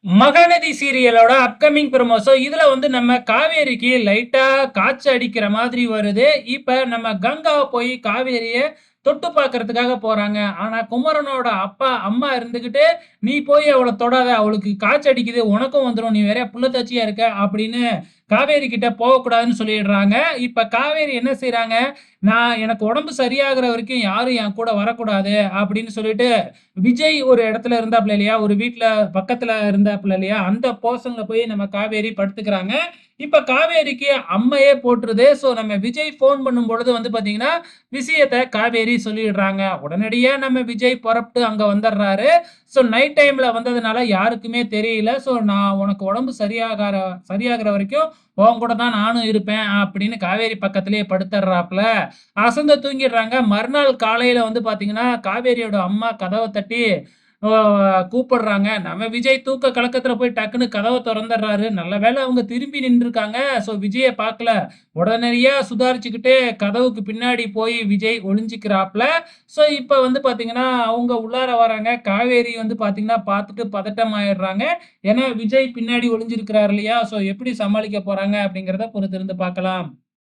Mahanadi சீரியலோட upcoming promo. இதுல வந்து நம்ம காவேரிக்கு லைட்டா காய்ச்ச அடிக்கிற மாதிரி வருது. இப்ப நம்ம கங்காவ போய் காவேரிய தொட்டு பார்க்கறதுக்காக போறாங்க. ஆனா குமரனோட அப்பா, அம்மா இருந்துகிட்டு, "நீ போய் அவள தொடாத. அவளுக்கு காய்ச்ச அடிக்குது. உனக்கும் வந்துரும். நீ வேற புள்ள தச்சியா இருக்க." அப்படின்னு காவேரி கிட்ட போகக்கூடாதுன்னு சொல்லிடுறாங்க. இப்ப காவேரி என்ன செய்றாங்க, எனக்கு உடம்பு சரியாகுற வரைக்கும் யாரும் என் கூட வரக்கூடாது." அப்படின்னு சொல்லிட்டு விஜய் ஒரு இடத்துல இருந்தாப்ல இல்லையா? ஒரு வீட்ல பக்கத்துல இருந்தாப்ல இல்லையா? அந்த போர்ஷன்ல போய் நம்ம காவேரி படுத்துக்கிறாங்க. இப்ப காவேரிக்கு அம்மையே போட்டுருது. நம்ம விஜய் ஃபோன் பண்ணும்பொழுது வந்து பார்த்தீங்கன்னா, விஷயத்த காவேரி சொல்லிடுறாங்க. உடனடியா நம்ம விஜய் பொறப்ட்டு அங்க வந்துடுறாரு. நைட் டைம்ல வந்ததுனால யாருக்குமே தெரியல. நான் உனக்கு உடம்பு சரியாகுற வரைக்கும் உன் கூட தான் நானும் இருப்பேன் அப்படின்னு காவேரி பக்கத்திலேயே படுத்துடுறாப்ல. அசந்து தூங்கிடுறாங்க. மறுநாள் காலையில வந்து பார்த்தீங்கன்னா, காவேரியோட அம்மா கதவ தட்டி ஓ கூப்பிடுறாங்க. நம்ம விஜய் தூக்க கலக்கத்துல போய் டக்குன்னு கதவ தொறந்துடுறாரு. நல்ல வேளை அவங்க திரும்பி நின்றுருக்காங்க. விஜய பார்க்கல. உடனடியா சுதாரிச்சுக்கிட்டு கதவுக்கு பின்னாடி போய் விஜய் ஒளிஞ்சுக்கிறாப்ல. இப்ப வந்து பார்த்தீங்கன்னா, அவங்க உள்ளார வராங்க. காவேரி வந்து பார்த்தீங்கன்னா, பார்த்துட்டு பதட்டமாயிடுறாங்க. ஏன்னா விஜய் பின்னாடி ஒளிஞ்சிருக்கிறாரு இல்லையா? எப்படி சமாளிக்க போறாங்க அப்படிங்கிறத பொறுத்திருந்து பார்க்கலாம்.